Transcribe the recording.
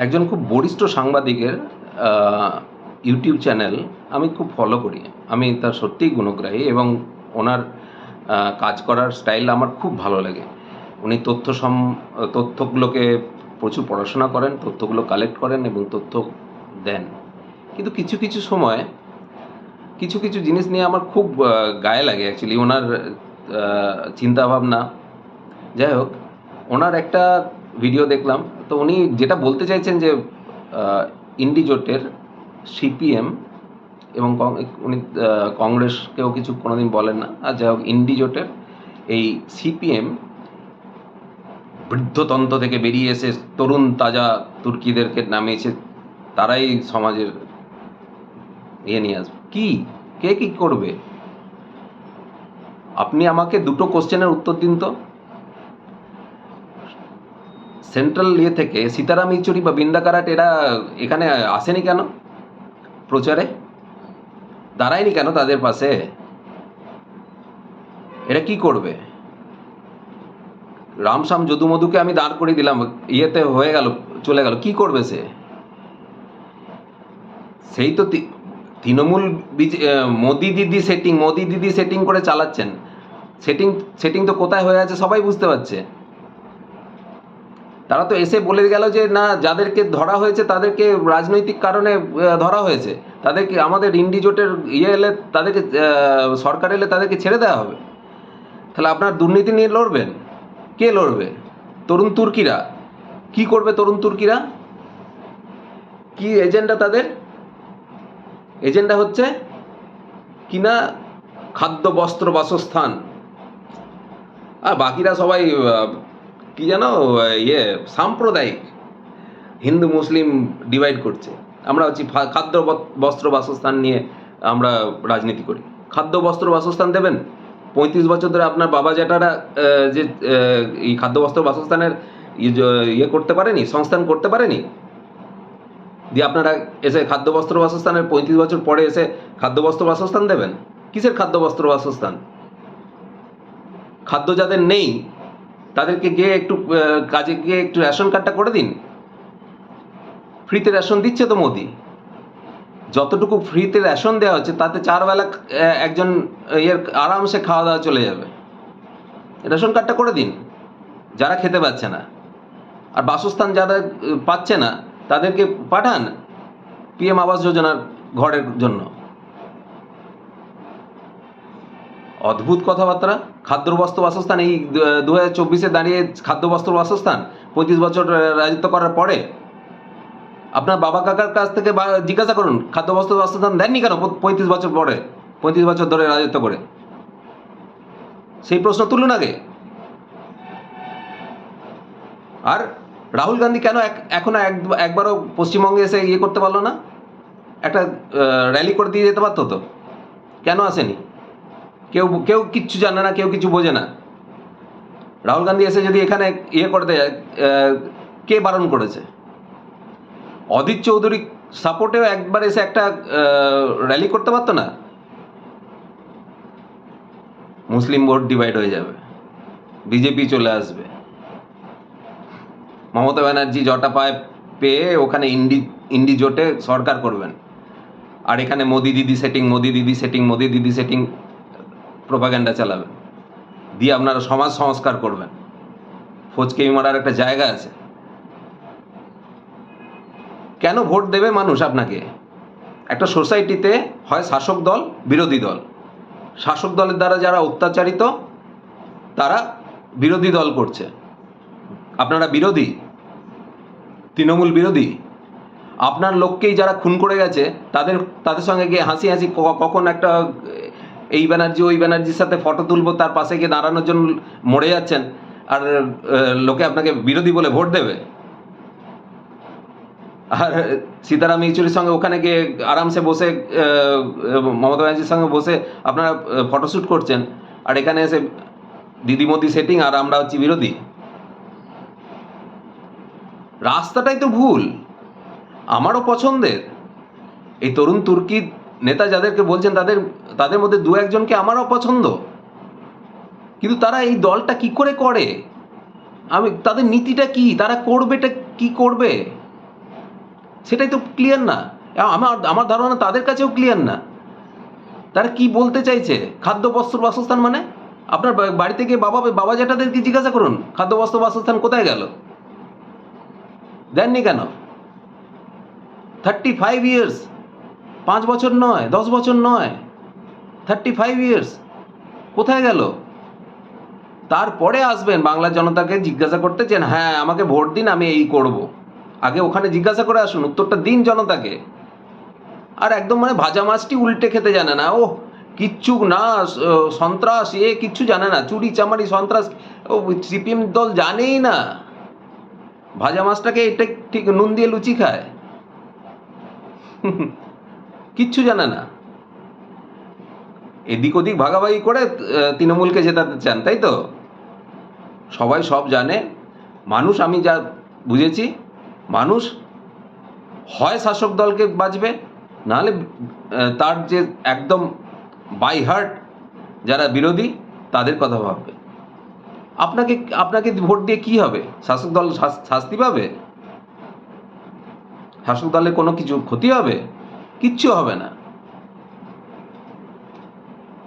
একজন খুব বরিষ্ঠ সাংবাদিকের ইউটিউব চ্যানেল আমি খুব ফলো করি। আমি তার সত্যিই গুণগ্রাহী এবং ওনার কাজ করার স্টাইল আমার খুব ভালো লাগে। উনি তথ্যগুলোকে প্রচুর পড়াশোনা করেন, তথ্যগুলো কালেক্ট করেন এবং তথ্য দেন। কিন্তু কিছু, কিছু সময় কিছু, কিছু জিনিস নিয়ে আমার খুব গায়ে লাগে অ্যাকচুয়ালি ওনার চিন্তাভাবনা। যাই হোক, ওনার একটা ভিডিও দেখলাম। তো উনি যেটা বলতে চাইছেন যে ইন্ডি জোটের সিপিএম এবং উনি কংগ্রেসকেও কিছু কোনোদিন বলেন না। আর যাই হোক, ইন্ডি জোটের এই সিপিএম বৃদ্ধতন্ত্র থেকে বেরিয়ে এসে তরুণ তাজা তুর্কিদেরকে নামিয়েছে, তারাই সমাজের নিয়ে আসবে। কি কে কি করবে? আপনি আমাকে দুটো কোশ্চেনের উত্তর দিন তো। সেন্ট্রাল থেকে সীতারাম ইয়েচুরি বা বৃন্দা কারাট এরা এখানে আসেনি কেন? প্রচারে দাঁড়ায়নি কেন তাদের পাশে? এরা কি করবে? রামশ্যাম যদুমধুকে আমি দাঁড় করিয়ে দিলাম, ইয়েতে হয়ে গেল, চলে গেল, কি করবে সে? সেই তো তৃণমূল মোদি দিদি সেটিং করে চালাচ্ছেন। সেটিং তো কোথায় হয়ে আছে সবাই বুঝতে পারছে। তারা তো এসে বলে গেল যে না, যাদেরকে ধরা হয়েছে তাদেরকে রাজনৈতিক কারণে ধরা হয়েছে, তাদেরকে আমাদের ইন্ডি জোটের এলে, তাদেরকে সরকার এলে তাদেরকে ছেড়ে দেওয়া হবে। তাহলে আপনার দুর্নীতি নিয়ে লড়বেন? কে লড়বে? তরুণ তুর্কিরা কি করবে? তরুণ তুর্কিরা কি এজেন্ডা তাদের? এজেন্ডা হচ্ছে কিনা খাদ্য, বস্ত্র, বাসস্থান। আর বাকিরা সবাই কি যেন সাম্প্রদায়িক হিন্দু মুসলিম ডিভাইড করছে। আমরা হচ্ছি খাদ্য, বস্ত্র, বাসস্থান নিয়ে আমরা রাজনীতি করি। খাদ্য, বস্ত্র, বাসস্থান দেবেন? 35 বছর ধরে আপনার বাবা জ্যাঠারা যে এই খাদ্য, বস্ত্র, বাসস্থানের করতে পারেনি, সংস্থান করতে পারেনি, দিয়ে আপনারা এসে খাদ্য, বস্ত্র, বাসস্থানের 35 বছর পরে এসে খাদ্য, বস্ত্র, বাসস্থান দেবেন? কিসের খাদ্য, বস্ত্র, বাসস্থান? খাদ্য যাদের নেই তাদেরকে গিয়ে একটু কাজে গিয়ে একটু রেশন কার্ডটা করে দিন। ফ্রিতে রেশন দিচ্ছে তো মোদি। যতটুকু ফ্রিতে রেশন দেওয়া হচ্ছে তাতে 4 বেলা একজন আরামসে খাওয়া দাওয়া চলে যাবে। রেশন কার্ডটা করে দিন যারা খেতে পাচ্ছে না। আর বাসস্থান যারা পাচ্ছে না তাদেরকে পাঠান পিএম আবাস যোজনার ঘরের জন্য। অদ্ভুত কথাবার্তা। খাদ্য, বস্ত্র, বাসস্থান এই 2024-এ দাঁড়িয়ে খাদ্য, বস্ত্র, বাসস্থান 35 বছর রাজত্ব করার পরে আপনার বাবা কাকার কাছ থেকে জিজ্ঞাসা করুন, খাদ্য, বস্ত্র, বাসস্থান দেননি কেন 35 বছর পরে, 35 বছর ধরে রাজত্ব করে? সেই প্রশ্ন তুলুন আগে। আর রাহুল গান্ধী কেন এখনো একবারও পশ্চিমবঙ্গে এসে করতে পারলো না? একটা র্যালি করে দিয়ে যেতে পারতো তো। কেন আসেনি? কেউ কেউ কিচ্ছু জানে না, কেউ কিছু বোঝে না। রাহুল গান্ধী এসে যদি এখানে করে দেয়, কে বারণ করেছে? অদিত চৌধুরী সাপোর্টেও একবার এসে একটা র্যালি করতে পারতো না? মুসলিম ভোট ডিভাইড হয়ে যাবে, বিজেপি চলে আসবে, মমতা ব্যানার্জি জটা পেয়ে ওখানে ইন্ডি জোটে সরকার করবেন, আর এখানে মোদি দিদি সেটিং প্রোপাগ্যান্ডা চালাবেন, দিয়ে আপনারা সমাজ সংস্কার করবেন। ফচকেমি মারার একটা জায়গা আছে। কেন ভোট দেবে মানুষ আপনাকে? একটা সোসাইটিতে হয় শাসক দল, বিরোধী দল। শাসক দলের দ্বারা যারা অত্যাচারিত তারা বিরোধী দল করছে। আপনারা বিরোধী, তৃণমূল বিরোধী। আপনার লোককেই যারা খুন করে গেছে তাদের সঙ্গে গিয়ে হাসি কখন একটা এই ব্যানার্জি ওই ব্যানার্জির সাথে ফটো তুলবো, তার পাশে গিয়ে দাঁড়ানোর জন্য মরে যাচ্ছেন, আর লোকে আপনাকে বিরোধী বলে ভোট দেবে? আর সীতারাম ইয়েচুরির সঙ্গে ওখানে গিয়ে আরামসে বসে মমতা ব্যানার্জির সঙ্গে বসে আপনারা ফটোশ্যুট করছেন, আর এখানে এসে দিদি মোদি সেটিং, আর আমরা হচ্ছি বিরোধী। রাস্তাটাই তো ভুল। আমারও পছন্দের এই তরুণ তুর্কি নেতা যাদেরকে বলছেন তাদের মধ্যে 2-1 জনকে আমারও পছন্দ, কিন্তু তারা এই দলটা কি করে, তাদের নীতিটা কি, তারা করবেটা কি করবে? সেটাই তো ক্লিয়ার না। আমার আমার ধারণা তাদের কাছেও ক্লিয়ার না। তারা কি বলতে চাইছে? খাদ্য বস্ত্র বাসস্থান মানে? আপনার বাড়িতে গিয়ে বাবা জ্যাঠাদেরকে জিজ্ঞাসা করুন, খাদ্য বস্ত্র বাসস্থান কোথায় গেল? দেননি কেন? 35 ইয়ার্স, 5 বছর নয়, 10 বছর নয়, 35 ইয়ার্স কোথায় গেল? তারপরে আসবেন বাংলার জনতাকে জিজ্ঞাসা করতে, যে হ্যাঁ আমাকে ভোট দিন, আমি এই করব। আগে ওখানে জিজ্ঞাসা করে আসুন, উত্তরটা দিন জনতাকে। আর একদম মানে ভাজা মাছটি উল্টে খেতে জানে না, ও কিচ্ছু না, সন্ত্রাস কিচ্ছু জানে না, চুরি চামারি সন্ত্রাস ও সিপিএম দল জানেই না। ভাজা মাছটাকে এটা ঠিক নুন দিয়ে লুচি খায়, কিচ্ছু জানে না। এদিক ওদিক ভাগাভাগি করে তৃণমূলকে জেতাতে চান, তাই তো? সবাই সব জানে। মানুষ, আমি যা বুঝেছি, মানুষ হয় শাসক দলকে বাঁচবে, নাহলে তার যে একদম বাই হার্ট যারা বিরোধী তাদের কথা ভাববে। আপনাকে ভোট দিয়ে কি হবে? শাসক দল শাস্তি পাবে? শাসক দলের কোনো কিছু ক্ষতি হবে? কিচ্ছু হবে না।